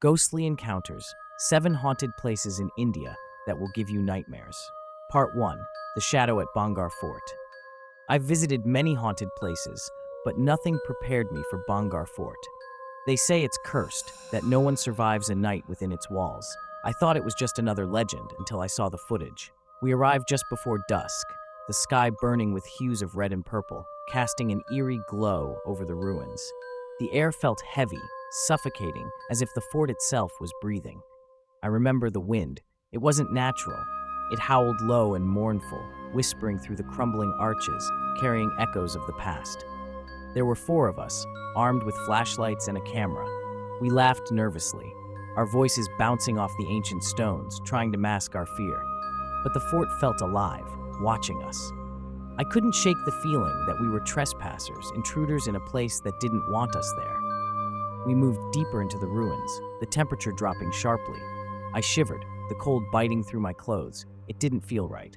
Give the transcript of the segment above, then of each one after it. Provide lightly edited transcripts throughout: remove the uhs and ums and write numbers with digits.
Ghostly Encounters, 7 Haunted Places in India That Will Give You Nightmares. Part 1. The Shadow at Bhangarh Fort. I've visited many haunted places, but nothing prepared me for Bhangarh Fort. They say it's cursed, that no one survives a night within its walls. I thought it was just another legend until I saw the footage. We arrived just before dusk, the sky burning with hues of red and purple, casting an eerie glow over the ruins. The air felt heavy, suffocating, as if the fort itself was breathing. I remember the wind. It wasn't natural. It howled low and mournful, whispering through the crumbling arches, carrying echoes of the past. There were 4 of us, armed with flashlights and a camera. We laughed nervously, our voices bouncing off the ancient stones, trying to mask our fear. But the fort felt alive, watching us. I couldn't shake the feeling that we were trespassers, intruders in a place that didn't want us there. We moved deeper into the ruins, the temperature dropping sharply. I shivered, the cold biting through my clothes. It didn't feel right.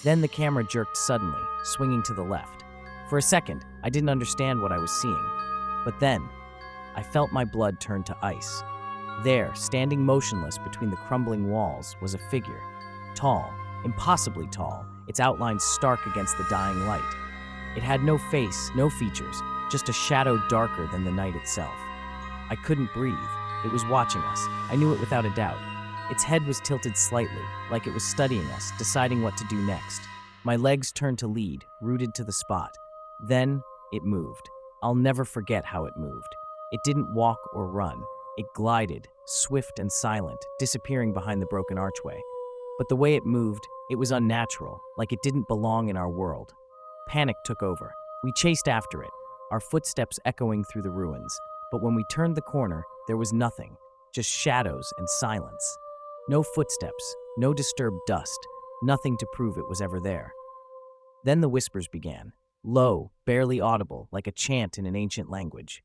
Then the camera jerked suddenly, swinging to the left. For a second, I didn't understand what I was seeing. But then, I felt my blood turn to ice. There, standing motionless between the crumbling walls, was a figure. Tall, impossibly tall, its outlines stark against the dying light. It had no face, no features, just a shadow darker than the night itself. I couldn't breathe. It was watching us. I knew it without a doubt. Its head was tilted slightly, like it was studying us, deciding what to do next. My legs turned to lead, rooted to the spot. Then, it moved. I'll never forget how it moved. It didn't walk or run. It glided, swift and silent, disappearing behind the broken archway. But the way it moved, it was unnatural, like it didn't belong in our world. Panic took over. We chased after it, our footsteps echoing through the ruins. But when we turned the corner, there was nothing, just shadows and silence. No footsteps, no disturbed dust, nothing to prove it was ever there. Then the whispers began, low, barely audible, like a chant in an ancient language.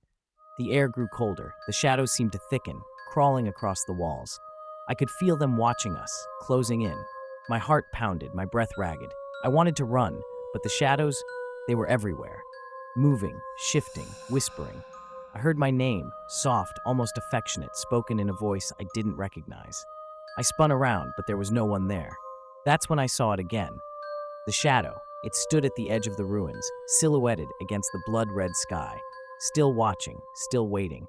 The air grew colder, the shadows seemed to thicken, crawling across the walls. I could feel them watching us, closing in. My heart pounded, my breath ragged. I wanted to run, but the shadows, they were everywhere. Moving, shifting, whispering. I heard my name, soft, almost affectionate, spoken in a voice I didn't recognize. I spun around, but there was no one there. That's when I saw it again. The shadow. It stood at the edge of the ruins, silhouetted against the blood-red sky. Still watching, still waiting.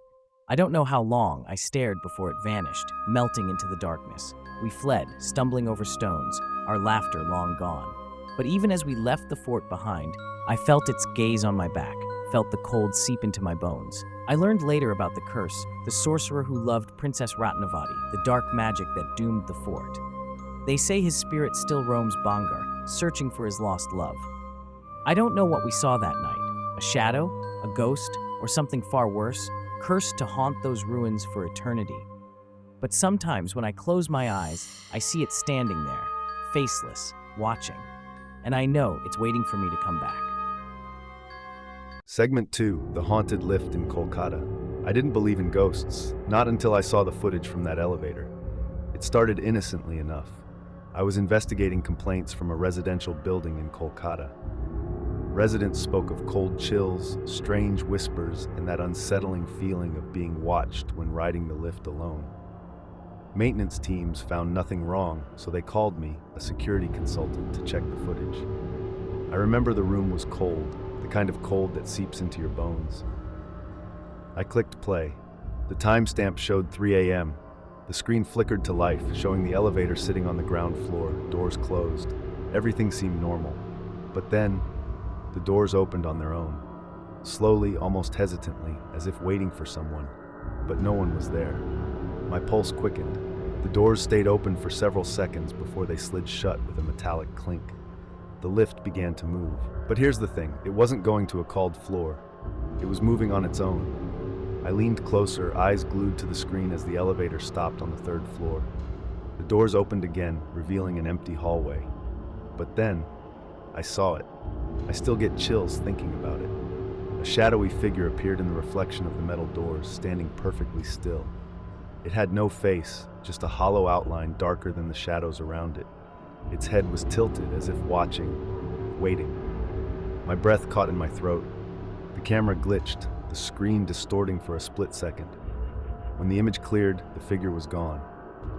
I don't know how long I stared before it vanished, melting into the darkness. We fled, stumbling over stones, our laughter long gone. But even as we left the fort behind, I felt its gaze on my back, felt the cold seep into my bones. I learned later about the curse, the sorcerer who loved Princess Ratnavati, the dark magic that doomed the fort. They say his spirit still roams Bhangarh, searching for his lost love. I don't know what we saw that night. A shadow? A ghost? Or something far worse? Cursed to haunt those ruins for eternity. But sometimes when I close my eyes, I see it standing there, faceless, watching. And I know it's waiting for me to come back. Segment 2, The Haunted Lift in Kolkata. I didn't believe in ghosts, not until I saw the footage from that elevator. It started innocently enough. I was investigating complaints from a residential building in Kolkata. Residents spoke of cold chills, strange whispers, and that unsettling feeling of being watched when riding the lift alone. Maintenance teams found nothing wrong, so they called me, a security consultant, to check the footage. I remember the room was cold, the kind of cold that seeps into your bones. I clicked play. The timestamp showed 3 a.m. The screen flickered to life, showing the elevator sitting on the ground floor, doors closed. Everything seemed normal. But then, the doors opened on their own. Slowly, almost hesitantly, as if waiting for someone. But no one was there. My pulse quickened. The doors stayed open for several seconds before they slid shut with a metallic clink. The lift began to move. But here's the thing, it wasn't going to a cold floor. It was moving on its own. I leaned closer, eyes glued to the screen as the elevator stopped on the 3rd floor. The doors opened again, revealing an empty hallway. But then, I saw it. I still get chills thinking about it. A shadowy figure appeared in the reflection of the metal doors, standing perfectly still. It had no face, just a hollow outline darker than the shadows around it. Its head was tilted as if watching, waiting. My breath caught in my throat. The camera glitched, the screen distorting for a split second. When the image cleared, the figure was gone,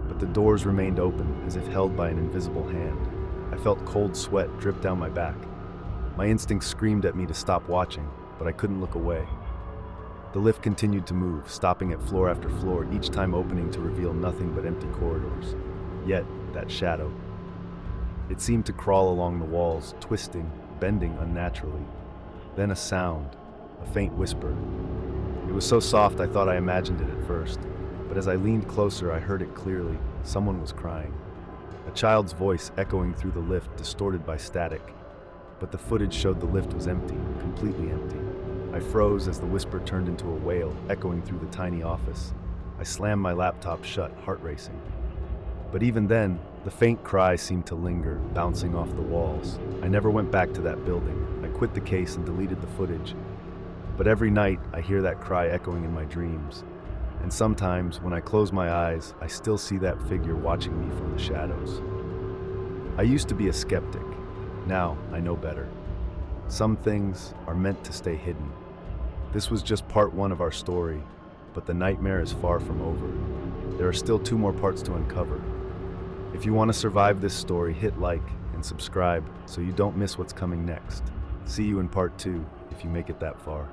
but the doors remained open as if held by an invisible hand. I felt cold sweat drip down my back. My instincts screamed at me to stop watching, but I couldn't look away. The lift continued to move, stopping at floor after floor, each time opening to reveal nothing but empty corridors. Yet, that shadow. It seemed to crawl along the walls, twisting, bending unnaturally. Then a sound, a faint whisper. It was so soft I thought I imagined it at first, but as I leaned closer I heard it clearly. Someone was crying. A child's voice echoing through the lift, distorted by static. But the footage showed the lift was empty, completely empty. I froze as the whisper turned into a wail, echoing through the tiny office. I slammed my laptop shut, heart racing. But even then, the faint cry seemed to linger, bouncing off the walls. I never went back to that building. I quit the case and deleted the footage. But every night, I hear that cry echoing in my dreams. And sometimes, when I close my eyes, I still see that figure watching me from the shadows. I used to be a skeptic. Now, I know better. Some things are meant to stay hidden. This was just part one of our story, but the nightmare is far from over. There are still 2 more parts to uncover. If you want to survive this story, hit like and subscribe so you don't miss what's coming next. See you in part 2 if you make it that far.